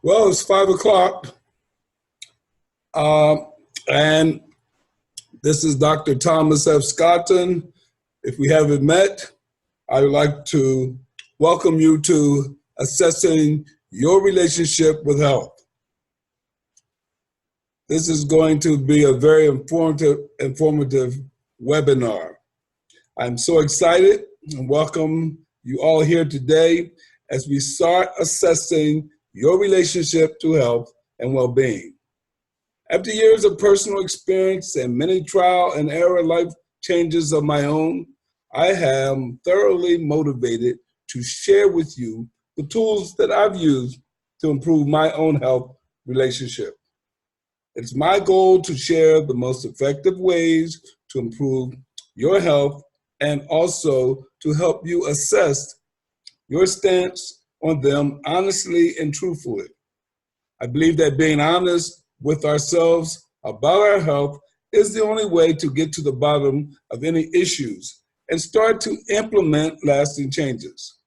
Well, it's 5 o'clock, and this is Dr. Thomas F. Scotton. If we haven't met, I would like to welcome you to Assessing Your Relationship with Health. This is going to be a very informative webinar. I'm so excited and welcome you all here today as we start assessing your relationship to health and well-being. After years of personal experience and many trial and error life changes of my own, I am thoroughly motivated to share with you the tools that I've used to improve my own health relationship. It's my goal to share the most effective ways to improve your health and also to help you assess your stance on them honestly and truthfully. I believe that being honest with ourselves about our health is the only way to get to the bottom of any issues and start to implement lasting changes.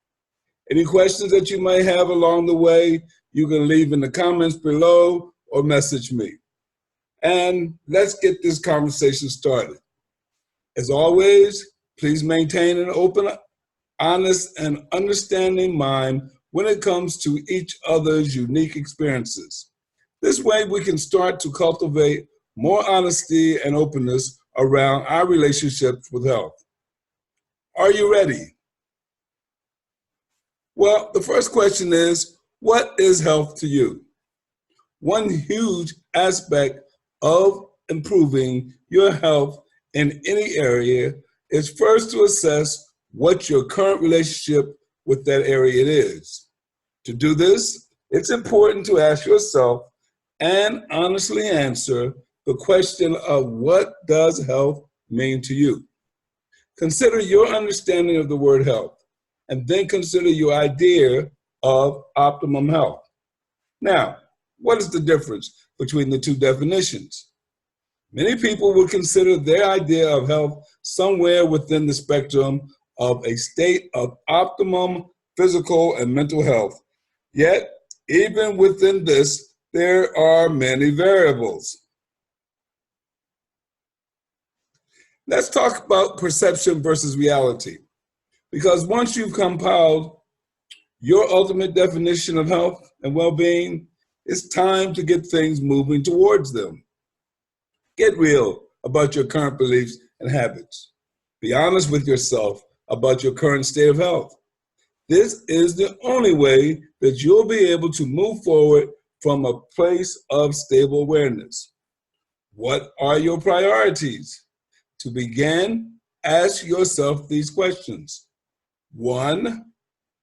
Any questions that you may have along the way, you can leave in the comments below or message me. And let's get this conversation started. As always, please maintain an open, honest, and understanding mind when it comes to each other's unique experiences. This way we can start to cultivate more honesty and openness around our relationships with health. Are you ready? Well, the first question is, what is health to you? One huge aspect of improving your health in any area is first to assess what your current relationship with that area is. To do this, it's important to ask yourself and honestly answer the question of what does health mean to you? Consider your understanding of the word health, and then consider your idea of optimum health. Now, what is the difference between the two definitions? Many people would consider their idea of health somewhere within the spectrum of a state of optimum physical and mental health. Yet, even within this, there are many variables. Let's talk about perception versus reality, because once you've compiled your ultimate definition of health and well-being, it's time to get things moving towards them. Get real about your current beliefs and habits. Be honest with yourself about your current state of health. This is the only way that you'll be able to move forward from a place of stable awareness. What are your priorities? To begin, ask yourself these questions. 1,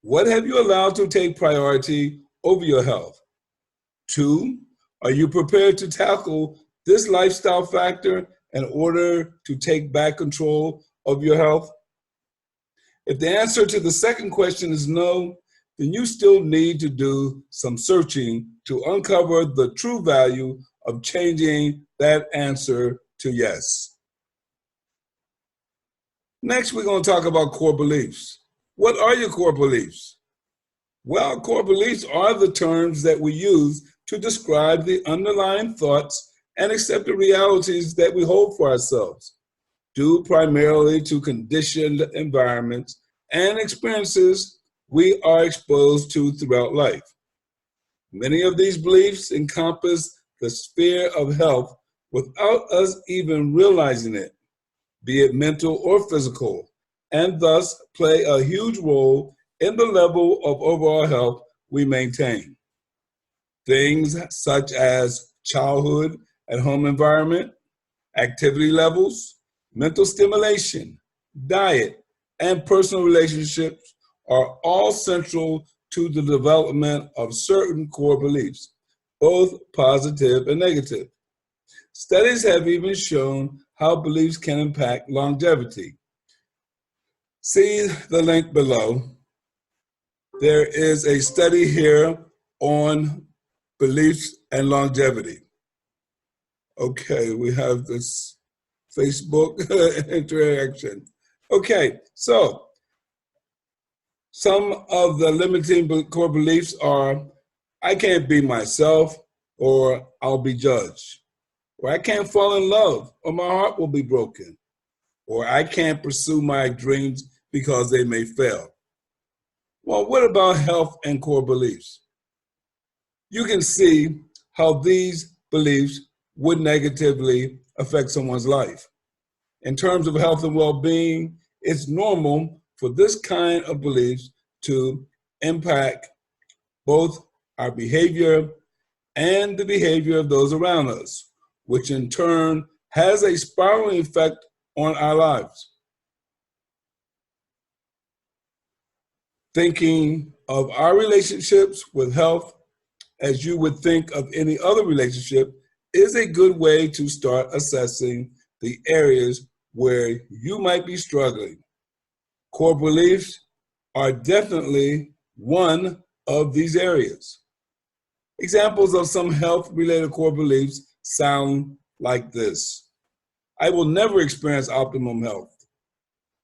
what have you allowed to take priority over your health? 2, are you prepared to tackle this lifestyle factor in order to take back control of your health? If the answer to the second question is no, then you still need to do some searching to uncover the true value of changing that answer to yes. Next, we're going to talk about core beliefs. What are your core beliefs? Well, core beliefs are the terms that we use to describe the underlying thoughts and accepted realities that we hold for ourselves, due primarily to conditioned environments and experiences we are exposed to throughout life. Many of these beliefs encompass the sphere of health without us even realizing it, be it mental or physical, and thus play a huge role in the level of overall health we maintain. Things such as childhood and home environment, activity levels, mental stimulation, diet, and personal relationships are all central to the development of certain core beliefs, both positive and negative. Studies have even shown how beliefs can impact longevity. See the link below. There is a study here on beliefs and longevity. Okay, we have this Facebook interaction. Okay, so some of the limiting core beliefs are I can't be myself or I'll be judged. Or I can't fall in love or my heart will be broken. Or I can't pursue my dreams because they may fail. Well, what about health and core beliefs? You can see how these beliefs would negatively affect someone's life. In terms of health and well-being, it's normal for this kind of beliefs to impact both our behavior and the behavior of those around us, which in turn has a spiraling effect on our lives. Thinking of our relationships with health as you would think of any other relationship is a good way to start assessing the areas where you might be struggling. Core beliefs are definitely one of these areas. Examples of some health-related core beliefs sound like this. I will never experience optimum health.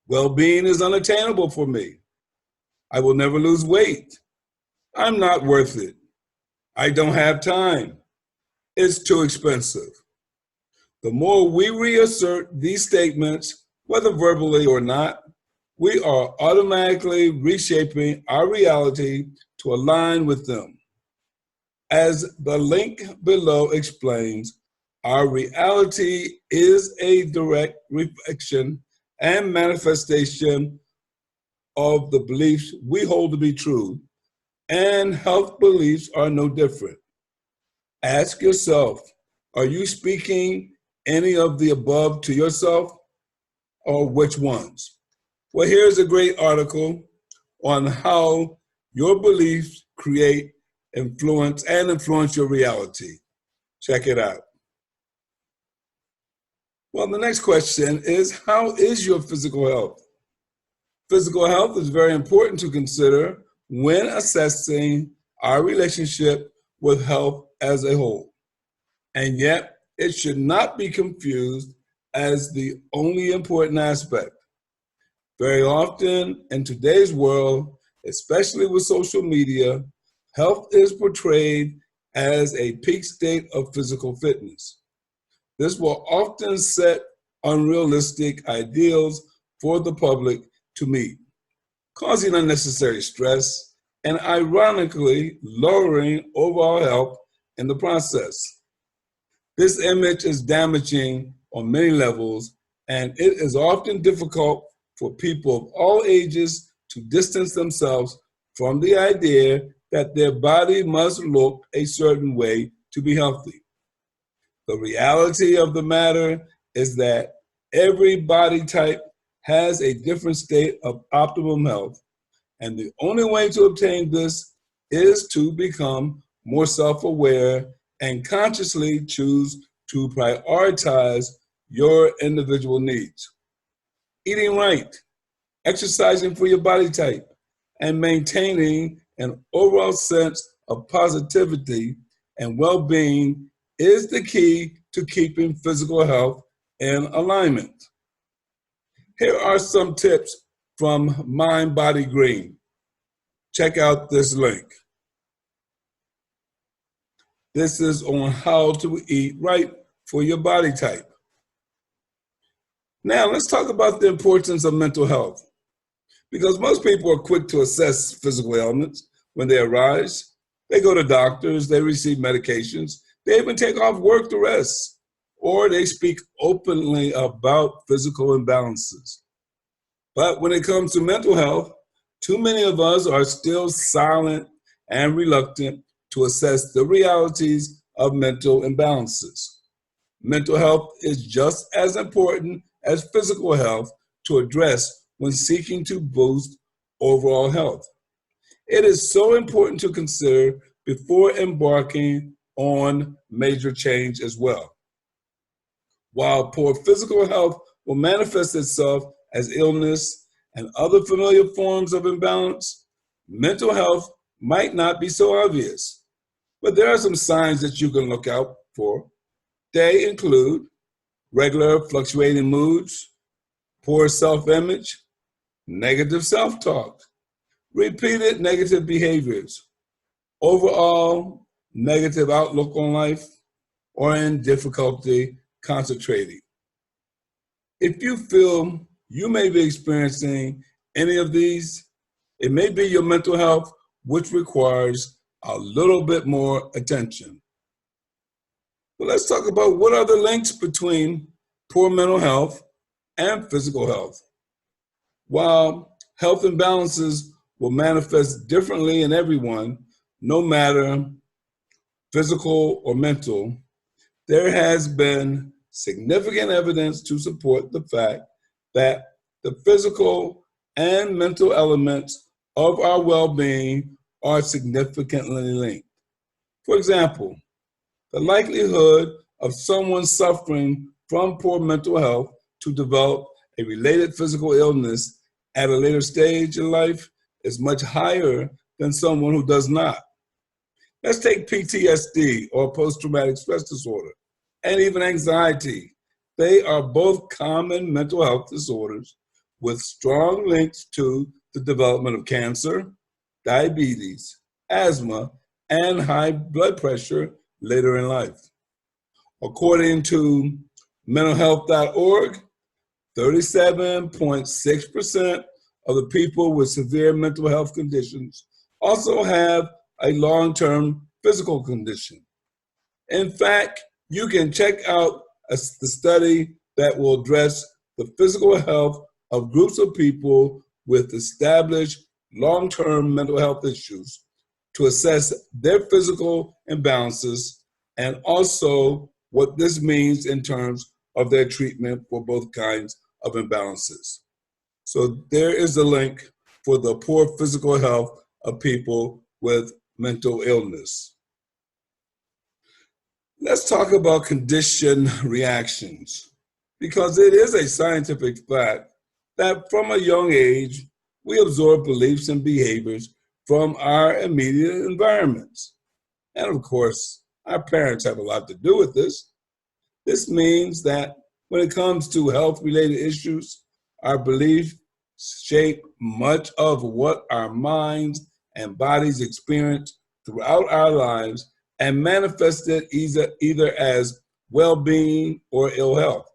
Well-being is unattainable for me. I will never lose weight. I'm not worth it. I don't have time. It's too expensive. The more we reassert these statements, whether verbally or not, we are automatically reshaping our reality to align with them. As the link below explains, our reality is a direct reflection and manifestation of the beliefs we hold to be true, and health beliefs are no different. Ask yourself, are you speaking any of the above to yourself, or which ones? Well, here's a great article on how your beliefs create influence your reality. Check it out. Well, the next question is, how is your physical health? Physical health is very important to consider when assessing our relationship with health as a whole. And yet, it should not be confused as the only important aspect. Very often in today's world, especially with social media, health is portrayed as a peak state of physical fitness. This will often set unrealistic ideals for the public to meet, causing unnecessary stress and ironically lowering overall health in the process. This image is damaging on many levels, and it is often difficult for people of all ages to distance themselves from the idea that their body must look a certain way to be healthy. The reality of the matter is that every body type has a different state of optimum health, and the only way to obtain this is to become more self-aware and consciously choose to prioritize your individual needs. Eating right, exercising for your body type, and maintaining an overall sense of positivity and well-being is the key to keeping physical health in alignment. Here are some tips from Mind Body Green. Check out this link. This is on how to eat right for your body type. Now let's talk about the importance of mental health, because most people are quick to assess physical ailments when they arise. They go to doctors, they receive medications, they even take off work to rest, or they speak openly about physical imbalances. But when it comes to mental health, too many of us are still silent and reluctant to assess the realities of mental imbalances. Mental health is just as important as physical health to address when seeking to boost overall health. It is so important to consider before embarking on major change as well. While poor physical health will manifest itself as illness and other familiar forms of imbalance, mental health might not be so obvious. But there are some signs that you can look out for. They include regular fluctuating moods, poor self-image, negative self-talk, repeated negative behaviors, overall negative outlook on life, or in difficulty concentrating. If you feel you may be experiencing any of these, it may be your mental health, which requires a little bit more attention. But let's talk about what are the links between poor mental health and physical health. While health imbalances will manifest differently in everyone, no matter physical or mental, there has been significant evidence to support the fact that the physical and mental elements of our well-being are significantly linked. For example, the likelihood of someone suffering from poor mental health to develop a related physical illness at a later stage in life is much higher than someone who does not. Let's take PTSD, or post-traumatic stress disorder, and even anxiety. They are both common mental health disorders with strong links to the development of cancer, diabetes, asthma, and high blood pressure later in life. According to mentalhealth.org, 37.6% of the people with severe mental health conditions also have a long-term physical condition. In fact, you can check out the study that will address the physical health of groups of people with established long-term mental health issues to assess their physical imbalances and also what this means in terms of their treatment for both kinds of imbalances. So there is a link for the poor physical health of people with mental illness. Let's talk about condition reactions, because it is a scientific fact that from a young age, we absorb beliefs and behaviors from our immediate environments. And of course, our parents have a lot to do with this. This means that when it comes to health-related issues, our beliefs shape much of what our minds and bodies experience throughout our lives and manifest it either as well-being or ill health.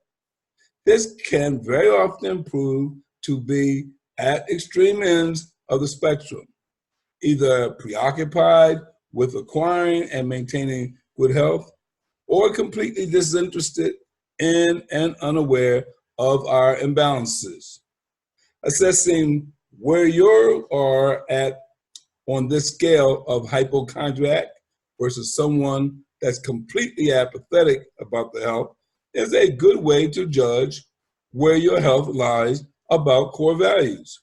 This can very often prove to be at extreme ends of the spectrum, either preoccupied with acquiring and maintaining good health, or completely disinterested in and unaware of our imbalances. Assessing where you are at on this scale of hypochondriac versus someone that's completely apathetic about the health is a good way to judge where your health lies about core values.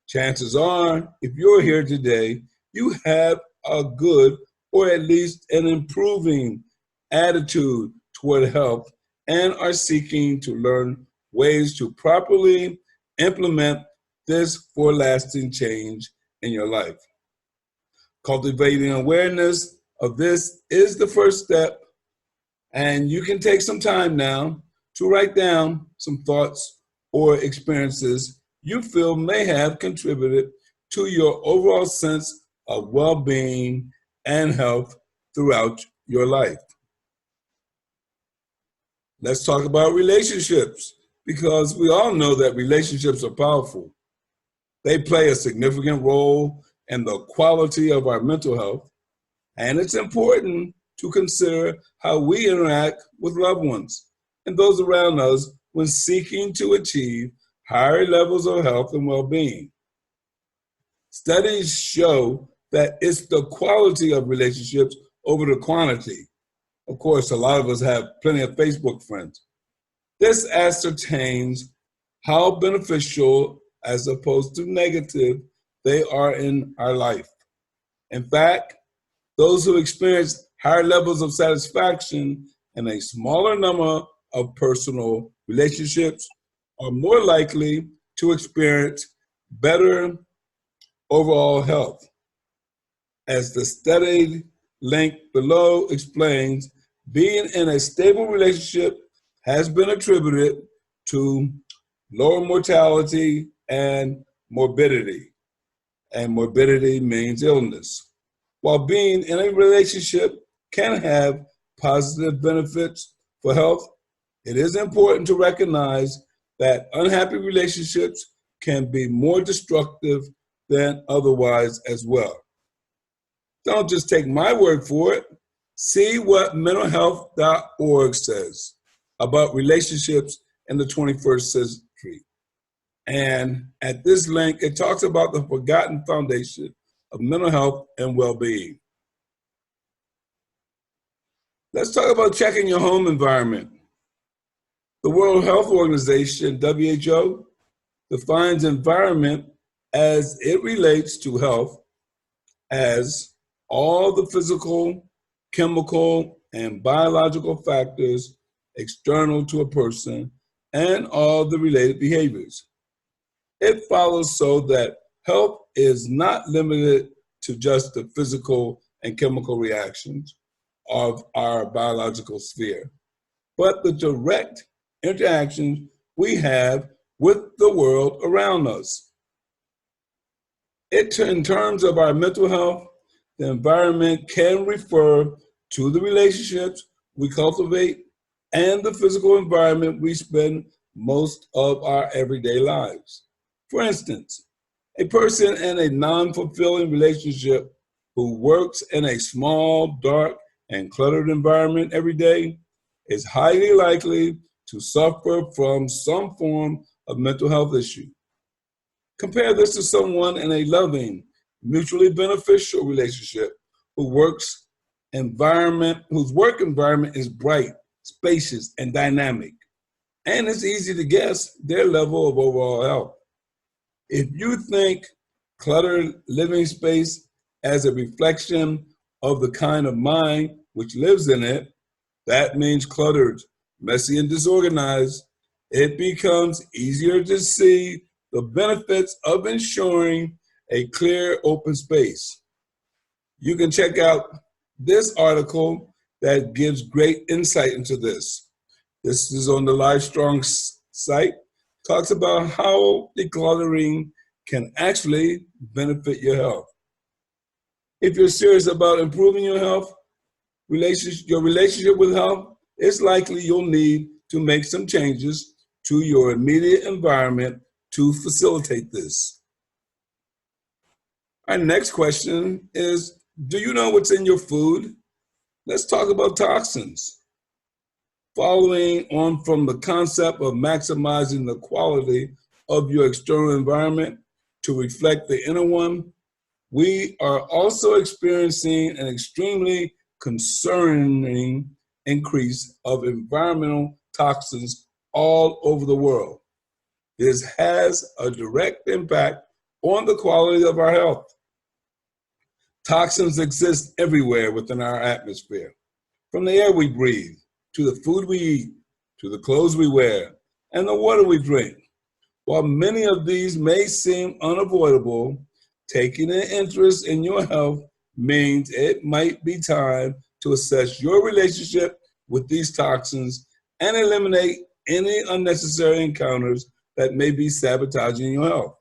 Chances are, if you're here today, you have a good or at least an improving attitude toward health and are seeking to learn ways to properly implement this for lasting change in your life. Cultivating awareness of this is the first step, and you can take some time now to write down some thoughts or experiences you feel may have contributed to your overall sense of well-being and health throughout your life. Let's talk about relationships, because we all know that relationships are powerful. They play a significant role in the quality of our mental health, and it's important to consider how we interact with loved ones and those around us when seeking to achieve higher levels of health and well-being. Studies show that it's the quality of relationships over the quantity. Of course, a lot of us have plenty of Facebook friends. This ascertains how beneficial as opposed to negative they are in our life. In fact, those who experience higher levels of satisfaction and a smaller number of personal relationships are more likely to experience better overall health. As the study link below explains, being in a stable relationship has been attributed to lower mortality and morbidity. And morbidity means illness. While being in a relationship can have positive benefits for health, it is important to recognize that unhappy relationships can be more destructive than otherwise as well. Don't just take my word for it. See what mentalhealth.org says about relationships in the 21st century. And at this link, it talks about the forgotten foundation of mental health and well-being. Let's talk about checking your home environment. The World Health Organization, WHO, defines environment as it relates to health as all the physical, chemical, and biological factors external to a person and all the related behaviors. It follows so that health is not limited to just the physical and chemical reactions of our biological sphere, but the direct interactions we have with the world around us. In terms of our mental health, the environment can refer to the relationships we cultivate and the physical environment we spend most of our everyday lives. For instance, a person in a non-fulfilling relationship who works in a small, dark, and cluttered environment every day is highly likely to suffer from some form of mental health issue. Compare this to someone in a loving, mutually beneficial relationship whose work environment is bright, spacious, and dynamic. And it's easy to guess their level of overall health. If you think cluttered living space as a reflection of the kind of mind which lives in it, that means cluttered, messy, and disorganized. It becomes easier to see the benefits of ensuring a clear, open space. You can check out this article that gives great insight into this. This is on the Livestrong site. Talks about how decluttering can actually benefit your health. If you're serious about improving your health, your relationship with health, it's likely you'll need to make some changes to your immediate environment to facilitate this. Our next question is, do you know what's in your food? Let's talk about toxins. Following on from the concept of maximizing the quality of your external environment to reflect the inner one, we are also experiencing an extremely concerning increase of environmental toxins all over the world. This has a direct impact on the quality of our health. Toxins exist everywhere within our atmosphere, from the air we breathe, to the food we eat, to the clothes we wear, and the water we drink. While many of these may seem unavoidable, taking an interest in your health means it might be time to assess your relationship with these toxins and eliminate any unnecessary encounters that may be sabotaging your health.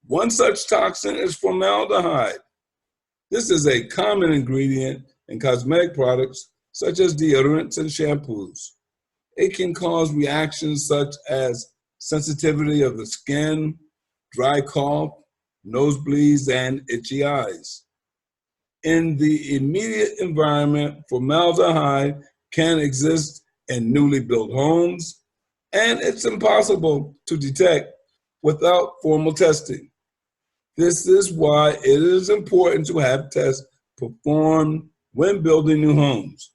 One such toxin is formaldehyde. This is a common ingredient in cosmetic products such as deodorants and shampoos. It can cause reactions such as sensitivity of the skin, dry cough, nosebleeds, and itchy eyes. In the immediate environment, formaldehyde can exist in newly built homes, and it's impossible to detect without formal testing. This is why it is important to have tests performed when building new homes.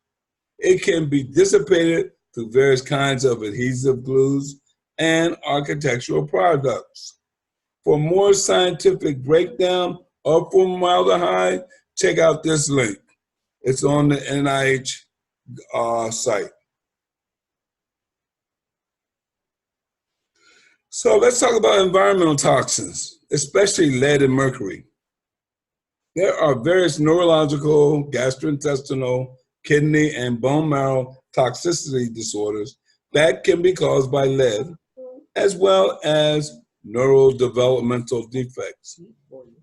It can be dissipated through various kinds of adhesive glues and architectural products. For more scientific breakdown of formaldehyde, check out this link. It's on the NIH site. So let's talk about environmental toxins, especially lead and mercury. There are various neurological, gastrointestinal, kidney, and bone marrow toxicity disorders that can be caused by lead, as well as neurodevelopmental defects.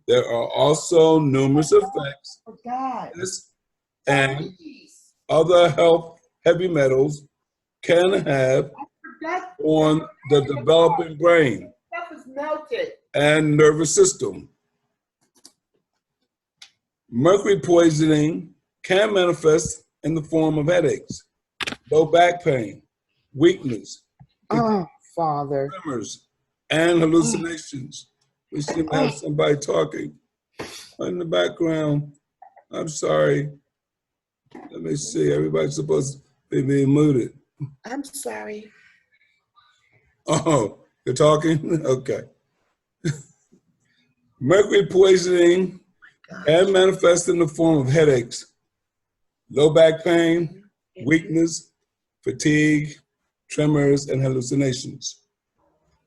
There are also numerous effects this and other health heavy metals can have on the developing brain and nervous system. Mercury poisoning can manifest in the form of headaches, low back pain, weakness, Father, tremors, and hallucinations. We seem to have somebody talking in the background. I'm sorry. Let me see. Everybody's supposed to be being muted. I'm sorry. Oh, you're talking? Okay. Mercury poisoning can manifest in the form of headaches, low back pain, weakness, fatigue, tremors, and hallucinations.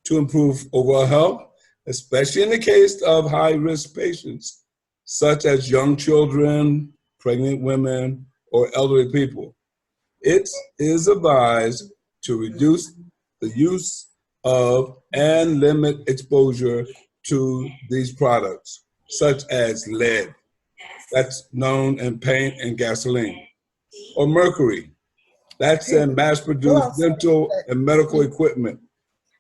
To improve overall health, especially in the case of high-risk patients, such as young children, pregnant women, or elderly people, it is advised to reduce the use of and limit exposure to these products, such as lead, that's known in paint and gasoline, or mercury, that's in mass-produced dental and medical equipment,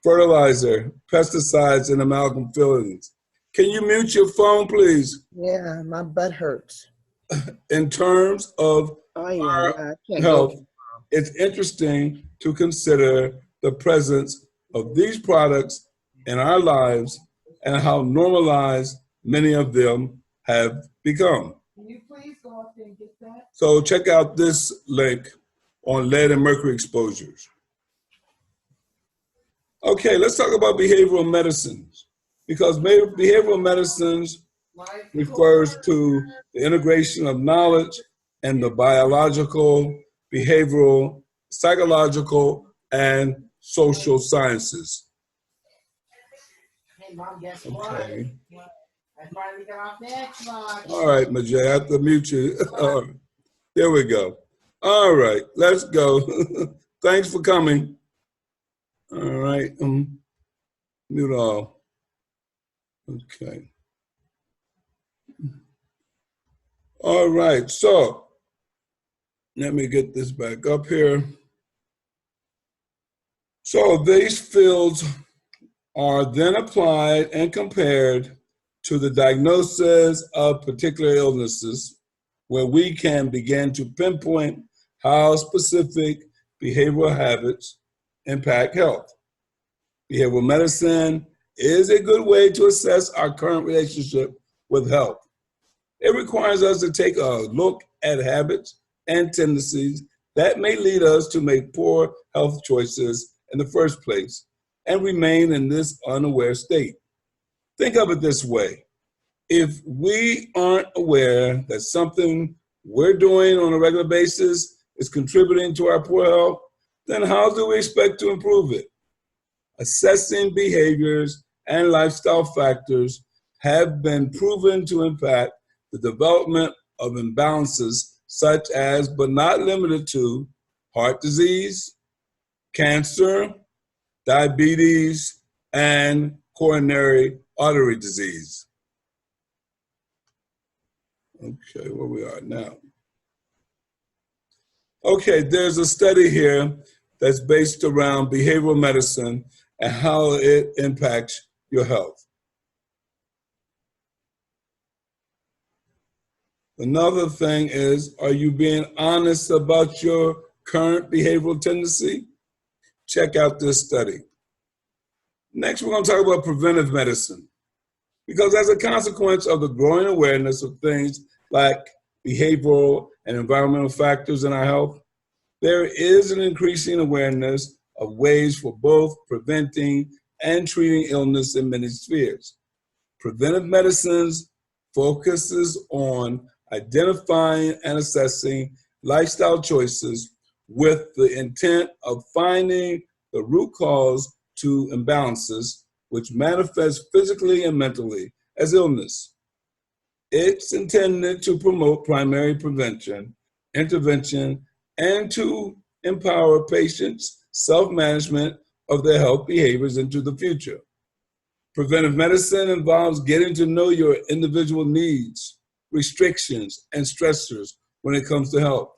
fertilizer, pesticides, and amalgam fillings. Can you mute your phone, please? Yeah, my butt hurts. In terms of our health, it's interesting to consider the presence of these products in our lives and how normalized many of them have become. Can you please go up there and get that? So check out this link on lead and mercury exposures. Okay, let's talk about behavioral medicines, because behavioral medicines refers to the integration of knowledge and the biological, behavioral, psychological, and social sciences. Hey, Mom, guess what? Okay. I finally got off the Xbox. All right, Majay, I have to mute you. There we go. All right, let's go. Thanks for coming. All right, mute all. Okay. All right, so let me get this back up here. So these fields are then applied and compared to the diagnosis of particular illnesses, where we can begin to pinpoint how specific behavioral habits impact health. Behavioral medicine is a good way to assess our current relationship with health. It requires us to take a look at habits and tendencies that may lead us to make poor health choices in the first place and remain in this unaware state. Think of it this way. If we aren't aware that something we're doing on a regular basis is contributing to our poor health, then how do we expect to improve it? Assessing behaviors and lifestyle factors have been proven to impact the development of imbalances such as, but not limited to, heart disease, cancer, diabetes, and coronary artery disease. Okay, where we are now. Okay, there's a study here that's based around behavioral medicine and how it impacts your health. Another thing is, are you being honest about your current behavioral tendency? Check out this study. Next, we're going to talk about preventive medicine, because as a consequence of the growing awareness of things like behavioral and environmental factors in our health, there is an increasing awareness of ways for both preventing and treating illness in many spheres. Preventive medicines focuses on identifying and assessing lifestyle choices with the intent of finding the root cause to imbalances which manifest physically and mentally as illness. It's intended to promote primary prevention, intervention, and to empower patients' self-management of their health behaviors into the future. Preventive medicine involves getting to know your individual needs, restrictions, and stressors when it comes to health,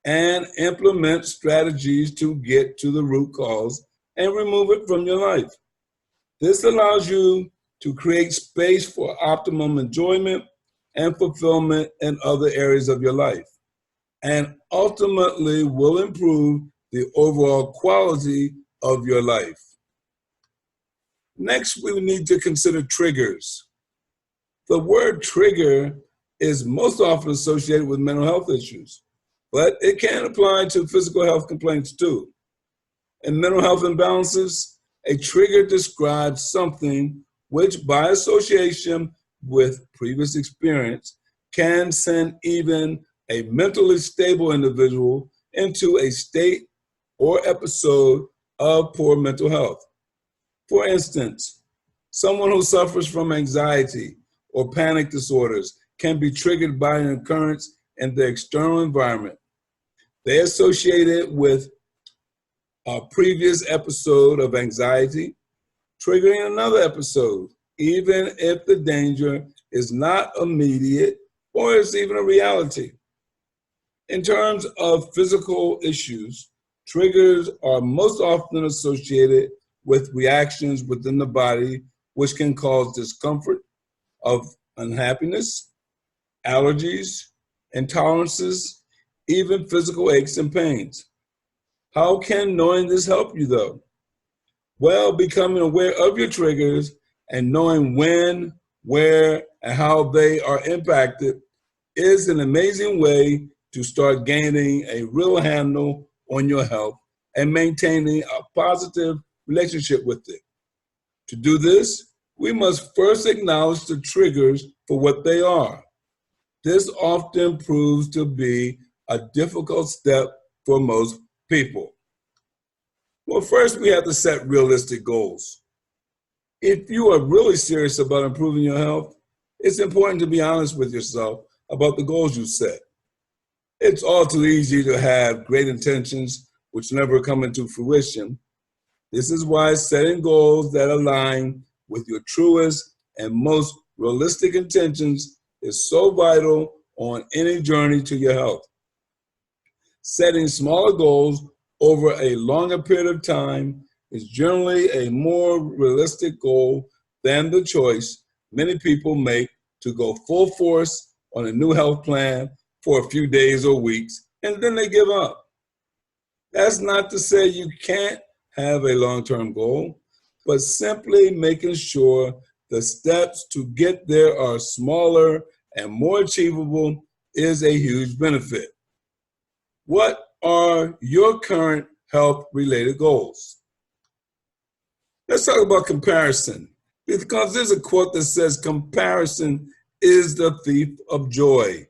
and implement strategies to get to the root cause and remove it from your life. This allows you to create space for optimum enjoyment and fulfillment in other areas of your life, and ultimately will improve the overall quality of your life. Next, we need to consider triggers. The word trigger is most often associated with mental health issues, but it can apply to physical health complaints too. In mental health imbalances, a trigger describes something which, by association with previous experience, can send even a mentally stable individual into a state or episode of poor mental health. For instance, someone who suffers from anxiety or panic disorders can be triggered by an occurrence in the external environment. They associate it with a previous episode of anxiety, triggering another episode, even if the danger is not immediate or is even a reality. In terms of physical issues, triggers are most often associated with reactions within the body, which can cause discomfort of unhappiness, allergies, intolerances, even physical aches and pains. How can knowing this help you though? Well, becoming aware of your triggers and knowing when, where, and how they are impacted is an amazing way to start gaining a real handle on your health and maintaining a positive relationship with it. To do this, we must first acknowledge the triggers for what they are. This often proves to be a difficult step for most people. Well, first we have to set realistic goals. If you are really serious about improving your health, it's important to be honest with yourself about the goals you set. It's all too easy to have great intentions which never come into fruition. This is why setting goals that align with your truest and most realistic intentions is so vital on any journey to your health. Setting smaller goals over a longer period of time is generally a more realistic goal than the choice many people make to go full force on a new health plan for a few days or weeks, and then they give up. That's not to say you can't have a long-term goal, but simply making sure the steps to get there are smaller and more achievable is a huge benefit. What are your current health-related goals? Let's talk about comparison, because there's a quote that says, "Comparison is the thief of joy."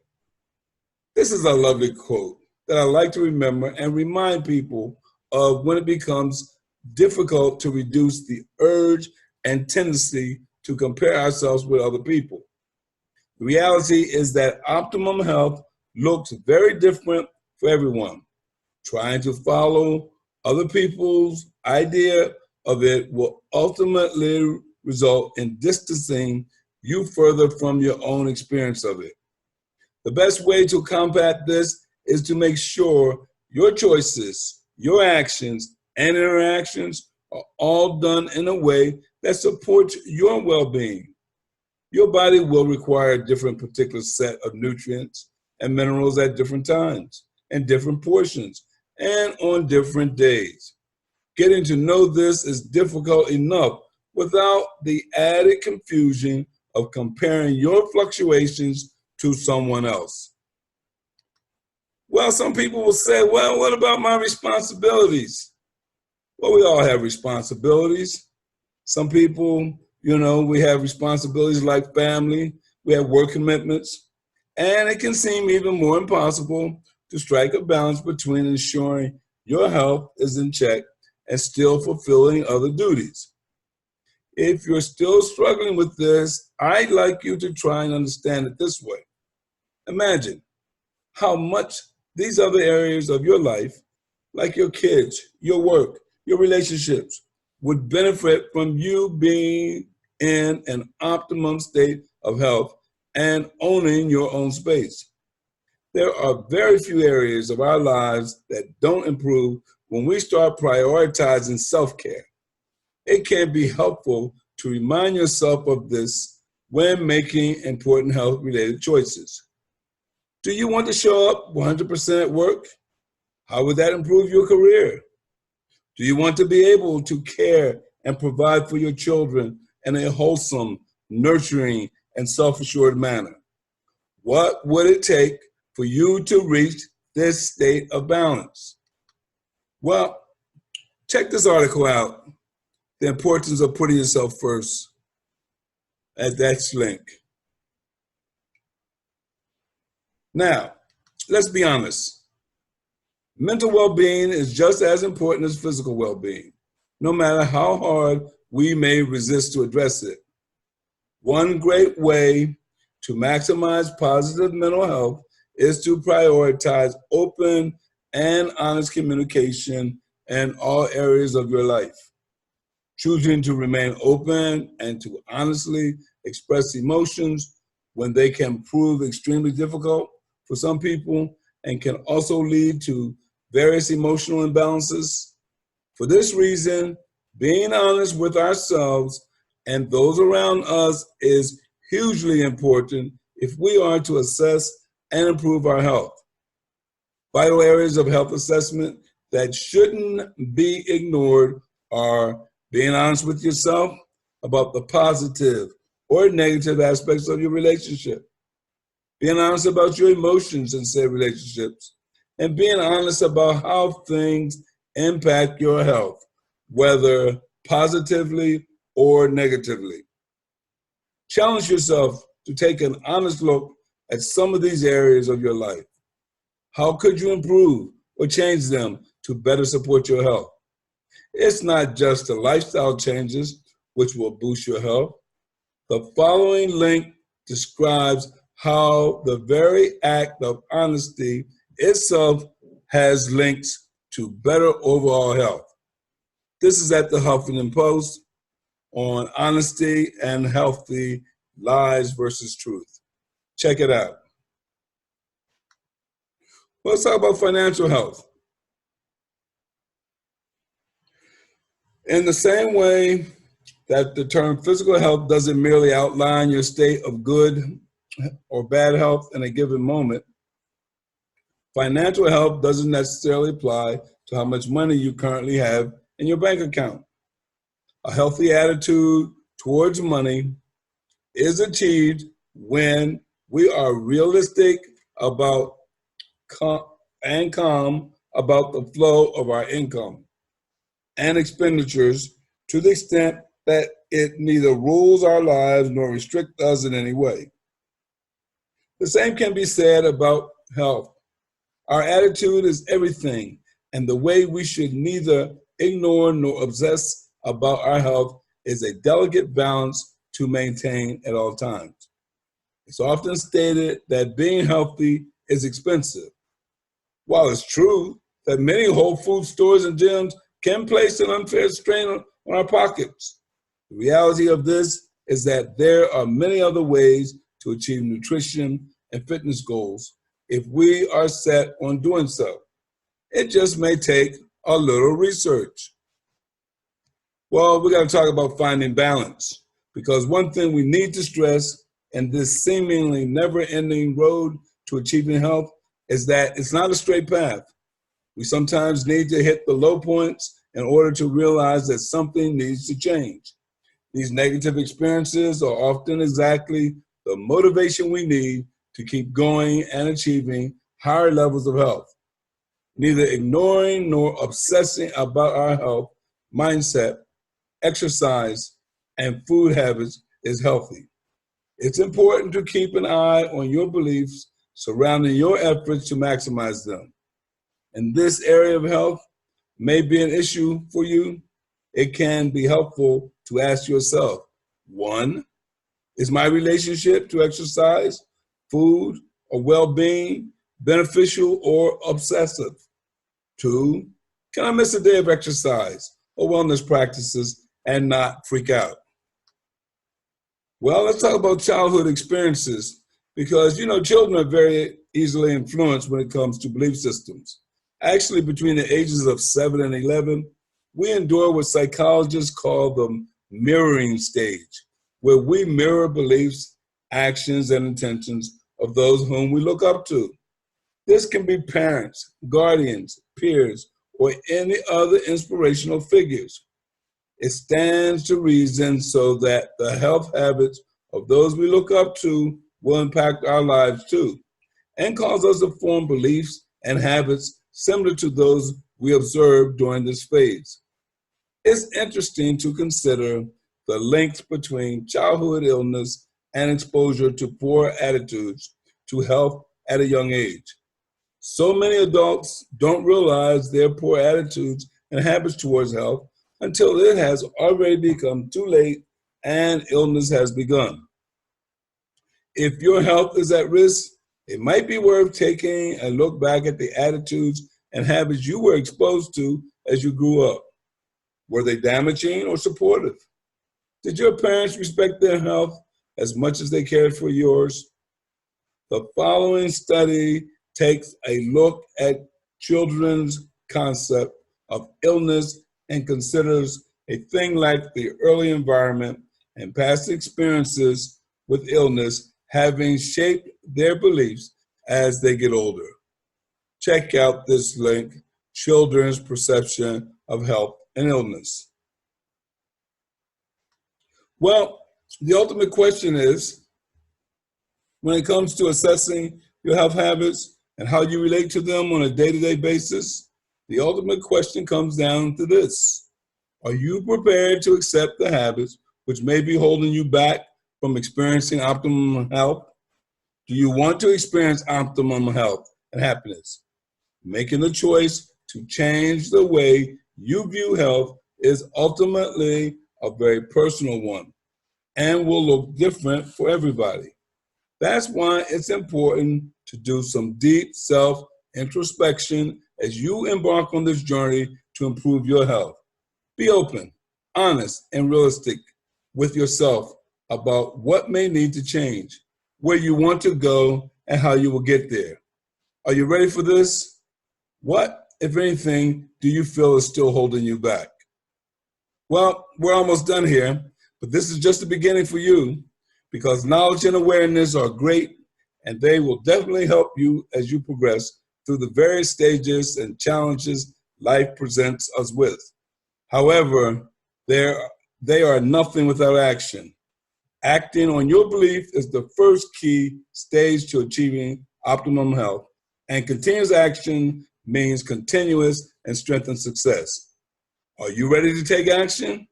This is a lovely quote that I like to remember and remind people of when it becomes difficult to reduce the urge and tendency to compare ourselves with other people. The reality is that optimum health looks very different for everyone. Trying to follow other people's idea of it will ultimately result in distancing you further from your own experience of it. The best way to combat this is to make sure your choices, your actions, and interactions are all done in a way that supports your well-being. Your body will require a different particular set of nutrients and minerals at different times and different portions and on different days. Getting to know this is difficult enough without the added confusion of comparing your fluctuations to someone else. Well, some people will say, well, what about my responsibilities? Well, we all have responsibilities. Some people, we have responsibilities like family, we have work commitments, and it can seem even more impossible to strike a balance between ensuring your health is in check and still fulfilling other duties. If you're still struggling with this, I'd like you to try and understand it this way. Imagine how much these other areas of your life, like your kids, your work, your relationships, would benefit from you being in an optimum state of health and owning your own space. There are very few areas of our lives that don't improve when we start prioritizing self-care. It can be helpful to remind yourself of this when making important health-related choices. Do you want to show up 100% at work? How would that improve your career? Do you want to be able to care and provide for your children in a wholesome, nurturing, and self-assured manner? What would it take for you to reach this state of balance? Well, check this article out, The Importance of Putting Yourself First, at that link. Now, let's be honest. Mental well-being is just as important as physical well-being, no matter how hard we may resist to address it. One great way to maximize positive mental health is to prioritize open and honest communication in all areas of your life. Choosing to remain open and to honestly express emotions when they can prove extremely difficult for some people and can also lead to various emotional imbalances. For this reason, being honest with ourselves and those around us is hugely important if we are to assess and improve our health. Vital areas of health assessment that shouldn't be ignored are being honest with yourself about the positive or negative aspects of your relationship, being honest about your emotions in said relationships, and being honest about how things impact your health, whether positively or negatively. Challenge yourself to take an honest look at some of these areas of your life. How could you improve or change them to better support your health? It's not just the lifestyle changes which will boost your health. The following link describes how the very act of honesty itself has links to better overall health. This is at the Huffington Post on honesty and healthy lies versus truth. Check it out. Let's talk about financial health. In the same way that the term physical health doesn't merely outline your state of good or bad health in a given moment, financial health doesn't necessarily apply to how much money you currently have in your bank account. A healthy attitude towards money is achieved when we are realistic about and calm about the flow of our income and expenditures to the extent that it neither rules our lives nor restricts us in any way. The same can be said about health. Our attitude is everything, and the way we should neither ignore nor obsess about our health is a delicate balance to maintain at all times. It's often stated that being healthy is expensive. While it's true that many whole food stores and gyms can place an unfair strain on our pockets, the reality of this is that there are many other ways to achieve nutrition and fitness goals if we are set on doing so. It just may take a little research. Well, we got to talk about finding balance, because one thing we need to stress in this seemingly never-ending road to achieving health is that it's not a straight path. We sometimes need to hit the low points in order to realize that something needs to change. These negative experiences are often exactly the motivation we need to keep going and achieving higher levels of health. Neither ignoring nor obsessing about our health, mindset, exercise, and food habits is healthy. It's important to keep an eye on your beliefs surrounding your efforts to maximize them. In this area of health may be an issue for you. It can be helpful to ask yourself, 1, is my relationship to exercise, food, or well-being beneficial or obsessive? 2, can I miss a day of exercise or wellness practices and not freak out? Well, let's talk about childhood experiences because, children are very easily influenced when it comes to belief systems. Actually, between the ages of 7 and 11, we endure what psychologists call the mirroring stage, where we mirror beliefs, actions, and intentions of those whom we look up to. This can be parents, guardians, peers, or any other inspirational figures. It stands to reason so that the health habits of those we look up to will impact our lives too, and cause us to form beliefs and habits similar to those we observe during this phase. It's interesting to consider the links between childhood illness and exposure to poor attitudes to health at a young age. So many adults don't realize their poor attitudes and habits towards health until it has already become too late and illness has begun. If your health is at risk, it might be worth taking a look back at the attitudes and habits you were exposed to as you grew up. Were they damaging or supportive? Did your parents respect their health as much as they cared for yours? The following study takes a look at children's concept of illness and considers a thing like the early environment and past experiences with illness having shaped their beliefs as they get older. Check out this link, Children's Perception of Health and Illness. Well, the ultimate question is, when it comes to assessing your health habits and how you relate to them on a day-to-day basis, the ultimate question comes down to this. Are you prepared to accept the habits which may be holding you back from experiencing optimum health? Do you want to experience optimum health and happiness? Making the choice to change the way you view health is ultimately a very personal one and will look different for everybody. That's why it's important to do some deep self-introspection as you embark on this journey to improve your health. Be open, honest, and realistic with yourself about what may need to change, where you want to go, and how you will get there. Are you ready for this? What, if anything, do you feel is still holding you back? Well, we're almost done here, but this is just the beginning for you because knowledge and awareness are great and they will definitely help you as you progress through the various stages and challenges life presents us with. However, they are nothing without action. Acting on your belief is the first key stage to achieving optimum health, and continuous action means continuous and strengthened success. Are you ready to take action?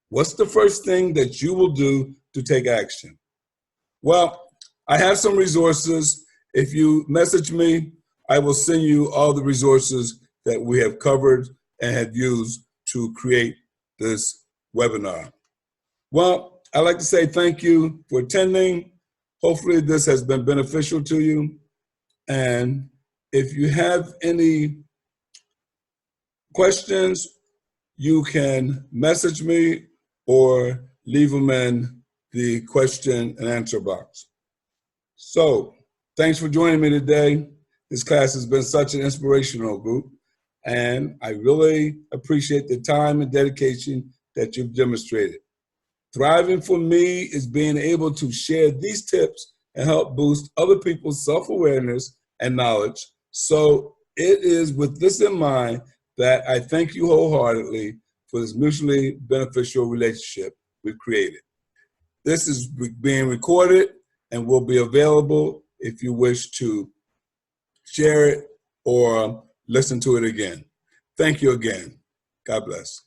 What's the first thing that you will do to take action? Well, I have some resources. If you message me, I will send you all the resources that we have covered and have used to create this webinar. Well, I'd like to say thank you for attending. Hopefully this has been beneficial to you. And if you have any questions, you can message me or leave them in the question and answer box. So thanks for joining me today. This class has been such an inspirational group, and I really appreciate the time and dedication that you've demonstrated. Thriving for me is being able to share these tips and help boost other people's self-awareness and knowledge. So it is with this in mind that I thank you wholeheartedly for this mutually beneficial relationship we've created. This is being recorded and will be available if you wish to share it or listen to it again. Thank you again. God bless.